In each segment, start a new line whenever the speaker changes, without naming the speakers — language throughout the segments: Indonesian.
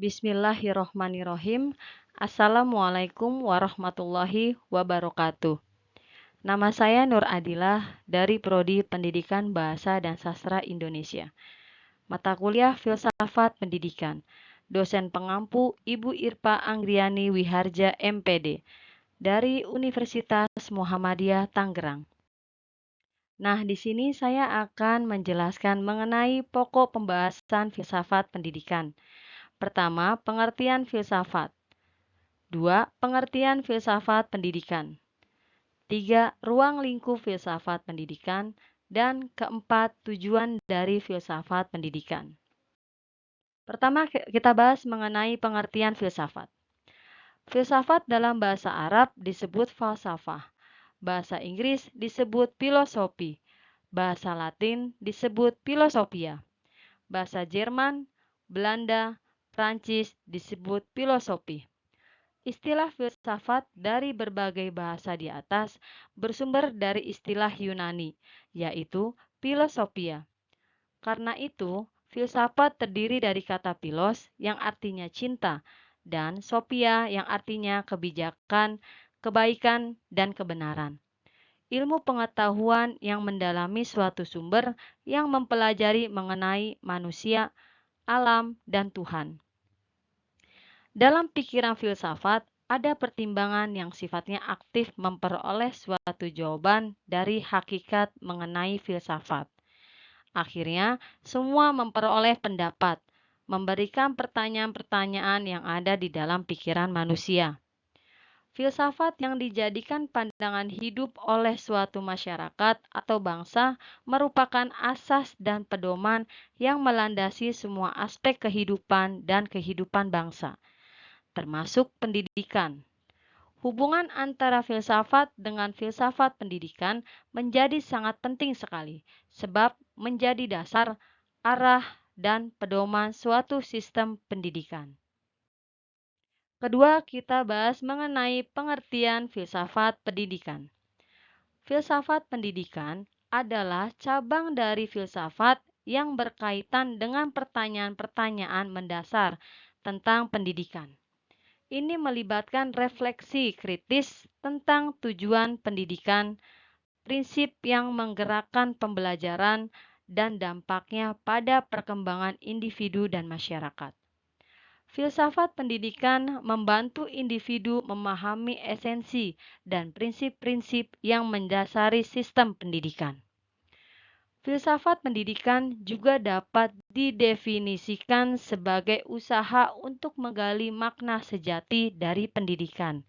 Bismillahirrohmanirrohim. Assalamualaikum warahmatullahi wabarakatuh. Nama saya Nur Adilah dari Prodi Pendidikan Bahasa dan Sastra Indonesia. Mata kuliah Filsafat Pendidikan. Dosen pengampu Ibu Irpa Anggriani Wiharja MPD dari Universitas Muhammadiyah Tangerang. Nah, di sini saya akan menjelaskan mengenai pokok pembahasan filsafat pendidikan. Pertama, pengertian filsafat. 2. Pengertian filsafat pendidikan. 3. Ruang lingkup filsafat pendidikan. Dan keempat, tujuan dari filsafat pendidikan. Pertama, kita bahas mengenai pengertian filsafat. Filsafat dalam bahasa Arab disebut falsafah. Bahasa Inggris disebut filosofi. Bahasa Latin disebut filosofia. Bahasa Jerman, Belanda, Prancis disebut filosofi. Istilah filsafat dari berbagai bahasa di atas bersumber dari istilah Yunani, yaitu filosofia. Karena itu, filsafat terdiri dari kata philos yang artinya cinta dan sophia yang artinya kebijakan, kebaikan, dan kebenaran. Ilmu pengetahuan yang mendalami suatu sumber yang mempelajari mengenai manusia, alam, dan Tuhan. Dalam pikiran filsafat, ada pertimbangan yang sifatnya aktif memperoleh suatu jawaban dari hakikat mengenai filsafat. Akhirnya, semua memperoleh pendapat, memberikan pertanyaan-pertanyaan yang ada di dalam pikiran manusia. Filsafat yang dijadikan pandangan hidup oleh suatu masyarakat atau bangsa merupakan asas dan pedoman yang melandasi semua aspek kehidupan dan kehidupan bangsa, termasuk pendidikan. Hubungan antara filsafat dengan filsafat pendidikan menjadi sangat penting sekali, sebab menjadi dasar, arah, dan pedoman suatu sistem pendidikan. Kedua, kita bahas mengenai pengertian filsafat pendidikan. Filsafat pendidikan adalah cabang dari filsafat yang berkaitan dengan pertanyaan-pertanyaan mendasar tentang pendidikan. Ini melibatkan refleksi kritis tentang tujuan pendidikan, prinsip yang menggerakkan pembelajaran, dan dampaknya pada perkembangan individu dan masyarakat. Filsafat pendidikan membantu individu memahami esensi dan prinsip-prinsip yang mendasari sistem pendidikan. Filsafat pendidikan juga dapat didefinisikan sebagai usaha untuk menggali makna sejati dari pendidikan.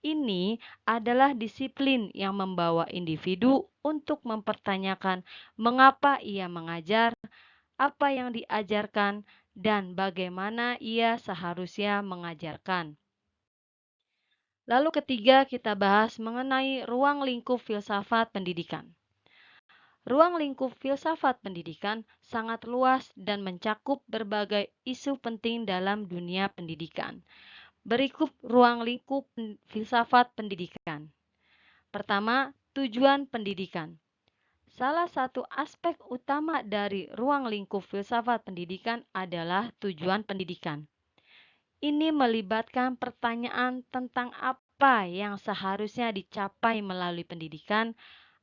Ini adalah disiplin yang membawa individu untuk mempertanyakan mengapa ia mengajar, apa yang diajarkan, dan bagaimana ia seharusnya mengajarkan. Lalu ketiga, kita bahas mengenai ruang lingkup filsafat pendidikan. Ruang lingkup filsafat pendidikan sangat luas dan mencakup berbagai isu penting dalam dunia pendidikan. Berikut ruang lingkup filsafat pendidikan. Pertama, tujuan pendidikan. Salah satu aspek utama dari ruang lingkup filsafat pendidikan adalah tujuan pendidikan. Ini melibatkan pertanyaan tentang apa yang seharusnya dicapai melalui pendidikan,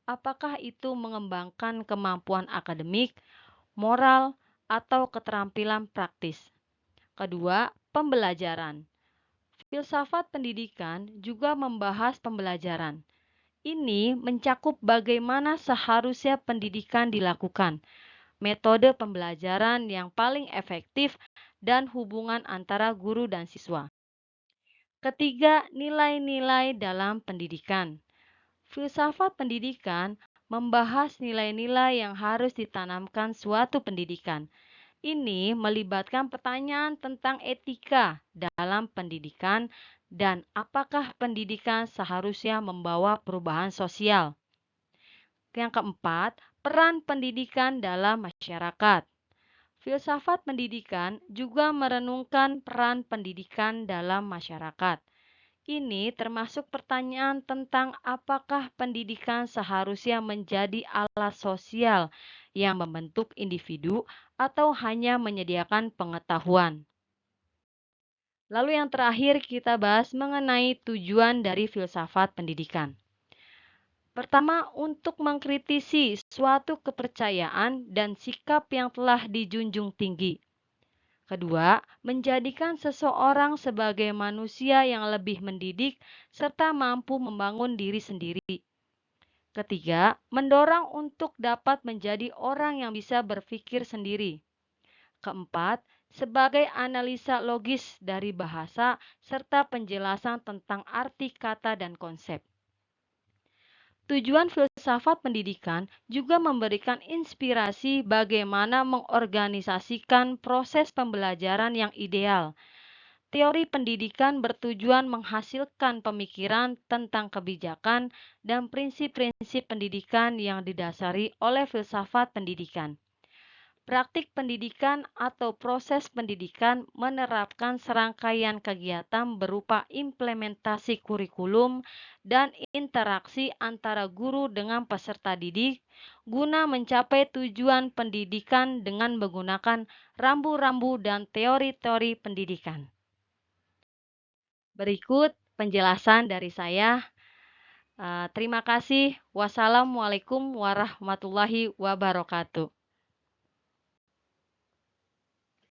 apakah itu mengembangkan kemampuan akademik, moral, atau keterampilan praktis. Kedua, pembelajaran. Filsafat pendidikan juga membahas pembelajaran. Ini mencakup bagaimana seharusnya pendidikan dilakukan, metode pembelajaran yang paling efektif, dan hubungan antara guru dan siswa. Ketiga, nilai-nilai dalam pendidikan. Filsafat pendidikan membahas nilai-nilai yang harus ditanamkan suatu pendidikan. Ini melibatkan pertanyaan tentang etika dalam pendidikan dan apakah pendidikan seharusnya membawa perubahan sosial. Yang keempat, peran pendidikan dalam masyarakat. Filsafat pendidikan juga merenungkan peran pendidikan dalam masyarakat. Ini termasuk pertanyaan tentang apakah pendidikan seharusnya menjadi alat sosial yang membentuk individu atau hanya menyediakan pengetahuan. Lalu yang terakhir kita bahas mengenai tujuan dari filsafat pendidikan. Pertama, untuk mengkritisi suatu kepercayaan dan sikap yang telah dijunjung tinggi. Kedua, menjadikan seseorang sebagai manusia yang lebih mendidik serta mampu membangun diri sendiri. Ketiga, mendorong untuk dapat menjadi orang yang bisa berpikir sendiri. Keempat, sebagai analisa logis dari bahasa serta penjelasan tentang arti kata dan konsep. Tujuan filsafat pendidikan juga memberikan inspirasi bagaimana mengorganisasikan proses pembelajaran yang ideal. Teori pendidikan bertujuan menghasilkan pemikiran tentang kebijakan dan prinsip-prinsip pendidikan yang didasari oleh filsafat pendidikan. Praktik pendidikan atau proses pendidikan menerapkan serangkaian kegiatan berupa implementasi kurikulum dan interaksi antara guru dengan peserta didik guna mencapai tujuan pendidikan dengan menggunakan rambu-rambu dan teori-teori pendidikan. Berikut penjelasan dari saya. Terima kasih. Wassalamualaikum warahmatullahi wabarakatuh.